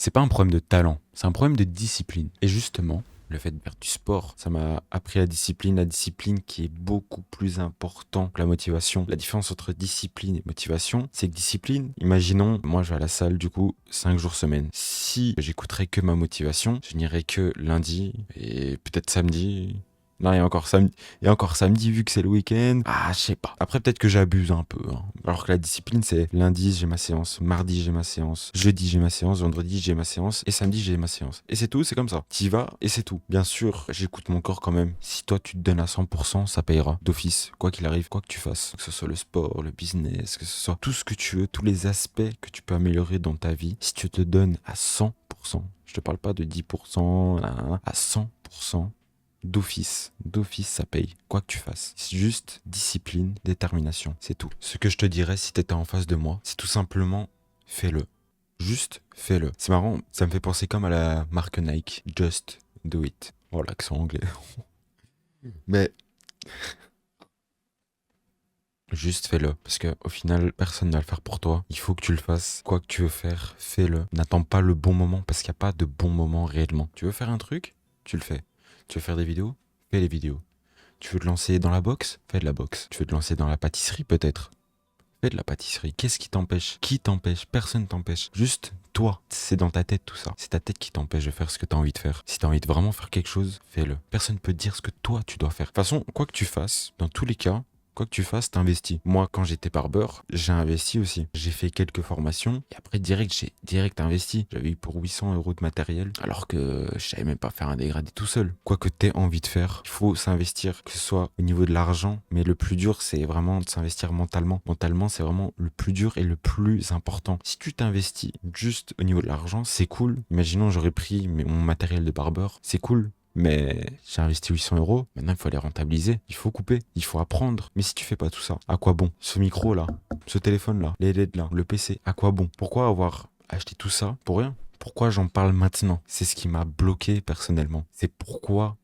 c'est pas un problème de talent, c'est un problème de discipline. Et justement, le fait de faire du sport, ça m'a appris la discipline qui est beaucoup plus important que la motivation. La différence entre discipline et motivation, c'est que discipline, imaginons, moi je vais à la salle du coup 5 jours semaine. Si j'écouterais que ma motivation, je n'irais que lundi et peut-être samedi. Non, et encore samedi vu que c'est le week-end. Ah, je sais pas. Après, peut-être que j'abuse un peu, hein. Alors que la discipline, c'est lundi, j'ai ma séance. Mardi, j'ai ma séance. Jeudi, j'ai ma séance. Vendredi, j'ai ma séance. Et samedi, j'ai ma séance. Et c'est tout, c'est comme ça. T'y vas et c'est tout. Bien sûr, j'écoute mon corps quand même. Si toi, tu te donnes à 100%, ça payera. D'office. Quoi qu'il arrive, quoi que tu fasses. Que ce soit le sport, le business, que ce soit tout ce que tu veux, tous les aspects que tu peux améliorer dans ta vie. Si tu te donnes à 100%, je te parle pas de 10%, à 100%. D'office, ça paye, quoi que tu fasses. C'est juste discipline, détermination, c'est tout. Ce que je te dirais si t'étais en face de moi, c'est tout simplement fais-le. Juste fais-le. C'est marrant, ça me fait penser comme à la marque Nike, Just Do It. Oh, l'accent anglais. Mais juste fais-le, parce que au final, personne ne va le faire pour toi. Il faut que tu le fasses. Quoi que tu veux faire, fais-le. N'attends pas le bon moment, parce qu'il n'y a pas de bon moment réellement. Tu veux faire un truc, tu le fais. Tu veux faire des vidéos, fais les vidéos. Tu veux te lancer dans la boxe, fais de la boxe. Tu veux te lancer dans la pâtisserie peut-être, fais de la pâtisserie. Qu'est-ce qui t'empêche? Qui t'empêche? Personne t'empêche. Juste toi. C'est dans ta tête tout ça. C'est ta tête qui t'empêche de faire ce que tu as envie de faire. Si tu as envie de vraiment faire quelque chose, fais-le. Personne ne peut te dire ce que toi tu dois faire. De toute façon, quoi que tu fasses, dans tous les cas, quoi que tu fasses, t'investis. Moi, quand j'étais barbeur, j'ai investi aussi. J'ai fait quelques formations et après, j'ai direct investi. J'avais eu pour 800 € de matériel alors que je savais même pas faire un dégradé tout seul. Quoi que t'aies envie de faire, il faut s'investir, que ce soit au niveau de l'argent, mais le plus dur, c'est vraiment de s'investir mentalement. Mentalement, c'est vraiment le plus dur et le plus important. Si tu t'investis juste au niveau de l'argent, c'est cool. Imaginons, j'aurais pris mon matériel de barbeur, c'est cool. Mais j'ai investi 800 €. Maintenant, il faut les rentabiliser. Il faut couper. Il faut apprendre. Mais si tu fais pas tout ça, à quoi bon? Ce micro-là, ce téléphone-là, les LED-là, le PC, à quoi bon? Pourquoi avoir acheté tout ça pour rien? Pourquoi j'en parle maintenant? C'est ce qui m'a bloqué personnellement. C'est pourquoi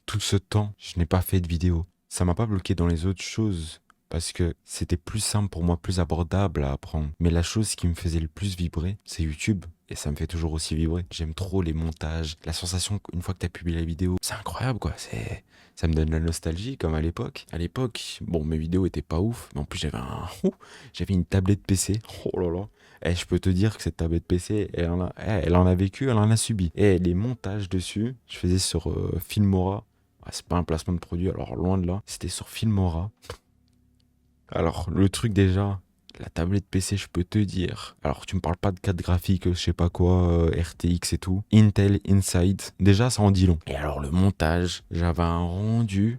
tout ce temps, je n'ai pas fait de vidéo. Ça m'a pas bloqué dans les autres choses. Parce que c'était plus simple pour moi, plus abordable à apprendre. Mais la chose qui me faisait le plus vibrer, c'est YouTube. Et ça me fait toujours aussi vibrer. J'aime trop les montages, la sensation une fois que tu as publié la vidéo. C'est incroyable quoi, ça me donne la nostalgie comme à l'époque. À l'époque, bon, mes vidéos étaient pas ouf, mais en plus j'avais une tablette PC. Oh là là. Et je peux te dire que cette tablette PC, elle en a vécu, elle en a subi. Et les montages dessus, je faisais sur Filmora. Ah, c'est pas un placement de produit, alors loin de là. C'était sur Filmora. Alors, le truc déjà, la tablette PC, je peux te dire. Alors, tu me parles pas de carte graphique, je sais pas quoi, RTX et tout. Intel Inside, déjà, ça en dit long. Et alors, le montage, j'avais un rendu.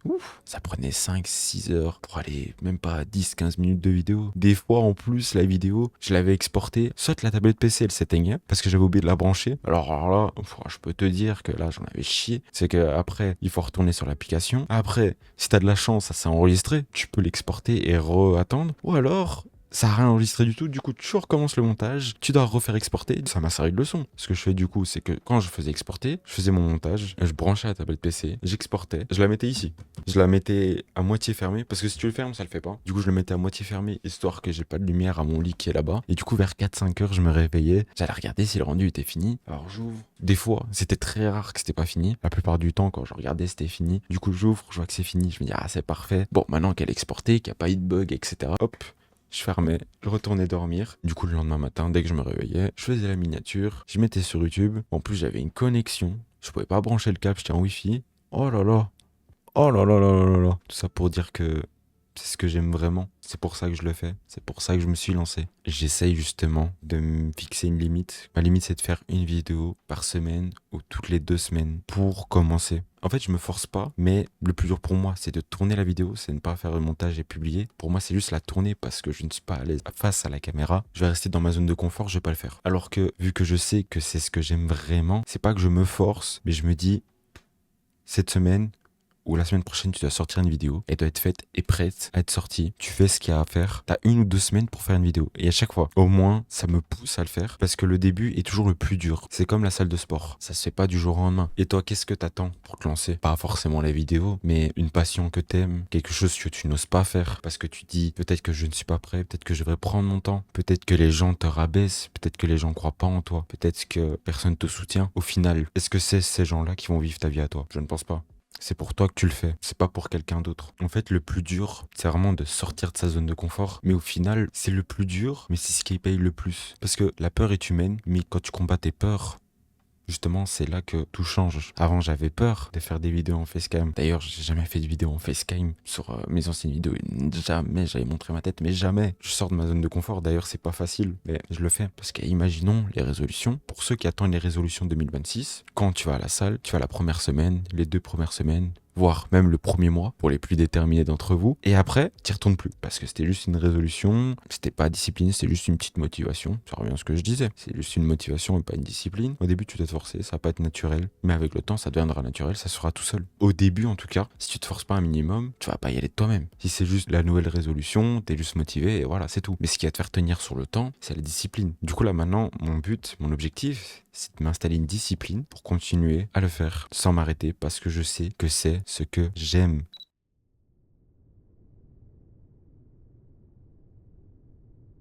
Ouf, ça prenait 5-6 heures pour aller même pas à 10-15 minutes de vidéo. Des fois, en plus, la vidéo, je l'avais exportée. Soit la tablette PC, elle s'éteignait parce que j'avais oublié de la brancher. Alors là, je peux te dire que là, j'en avais chié. C'est que après, il faut retourner sur l'application. Après, si t'as de la chance, ça s'est enregistré. Tu peux l'exporter et re-attendre. Ou alors, ça n'a rien enregistré du tout, du coup tu recommences le montage, tu dois refaire exporter, ça m'a servi de leçon. Ce que je fais du coup, c'est que quand je faisais exporter, je faisais mon montage, je branchais la tablette PC, j'exportais, je la mettais ici. Je la mettais à moitié fermée, parce que si tu le fermes, ça le fait pas. Du coup je le mettais à moitié fermé, histoire que j'ai pas de lumière à mon lit qui est là-bas. Et du coup vers 4-5 heures, je me réveillais, j'allais regarder si le rendu était fini. Alors j'ouvre. Des fois, c'était très rare que c'était pas fini. La plupart du temps, quand je regardais, c'était fini. Du coup j'ouvre, je vois que c'est fini, je me dis ah c'est parfait. Bon, maintenant qu'elle est exportée, qu'il n'y a pas eu de bug, etc. Hop, je fermais, je retournais dormir. Du coup, le lendemain matin, dès que je me réveillais, je faisais la miniature, je mettais sur YouTube. En plus, j'avais une connexion. Je pouvais pas brancher le câble, j'étais en Wi-Fi. Oh là là. Oh là là là là là là. Tout ça pour dire que c'est ce que j'aime vraiment. C'est pour ça que je le fais. C'est pour ça que je me suis lancé. J'essaye justement de me fixer une limite. Ma limite, c'est de faire une vidéo par semaine ou toutes les 2 semaines pour commencer. En fait, je me force pas, mais le plus dur pour moi, c'est de tourner la vidéo, c'est ne pas faire le montage et publier. Pour moi, c'est juste la tourner parce que je ne suis pas à l'aise face à la caméra. Je vais rester dans ma zone de confort, je vais pas le faire. Alors que, vu que je sais que c'est ce que j'aime vraiment, c'est pas que je me force, mais je me dis, cette semaine, où la semaine prochaine, tu dois sortir une vidéo. Elle doit être faite et prête à être sortie. Tu fais ce qu'il y a à faire. Tu as 1 ou 2 semaines pour faire une vidéo. Et à chaque fois, au moins, ça me pousse à le faire parce que le début est toujours le plus dur. C'est comme la salle de sport. Ça se fait pas du jour au lendemain. Et toi, qu'est-ce que t'attends pour te lancer? Pas forcément les vidéos, mais une passion que t'aimes, quelque chose que tu n'oses pas faire parce que tu dis peut-être que je ne suis pas prêt, peut-être que je devrais prendre mon temps, peut-être que les gens te rabaissent, peut-être que les gens croient pas en toi, peut-être que personne te soutient. Au final, est-ce que c'est ces gens-là qui vont vivre ta vie à toi? Je ne pense pas. C'est pour toi que tu le fais, c'est pas pour quelqu'un d'autre. En fait, le plus dur, c'est vraiment de sortir de sa zone de confort. Mais au final, c'est le plus dur, mais c'est ce qui paye le plus. Parce que la peur est humaine, mais quand tu combats tes peurs, justement, c'est là que tout change. Avant, j'avais peur de faire des vidéos en facecam. D'ailleurs, j'ai jamais fait de vidéo en facecam sur mes anciennes vidéos. Jamais j'avais montré ma tête, mais jamais. Je sors de ma zone de confort. D'ailleurs, c'est pas facile, mais je le fais. Parce que, imaginons les résolutions. Pour ceux qui attendent les résolutions 2026, quand tu vas à la salle, tu vas la première semaine, les 2 premières semaines, voire même le premier mois pour les plus déterminés d'entre vous. Et après, t'y retournes plus parce que c'était juste une résolution, c'était pas discipliné, c'était juste une petite motivation. Ça revient à ce que je disais. C'est juste une motivation et pas une discipline. Au début, tu dois te forcer, ça va pas être naturel, mais avec le temps, ça deviendra naturel, ça sera tout seul. Au début, en tout cas, si tu te forces pas un minimum, tu vas pas y aller de toi-même. Si c'est juste la nouvelle résolution, t'es juste motivé et voilà, c'est tout. Mais ce qui va te faire tenir sur le temps, c'est la discipline. Du coup, là maintenant, mon but, mon objectif, c'est de m'installer une discipline pour continuer à le faire sans m'arrêter parce que je sais que c'est ce que j'aime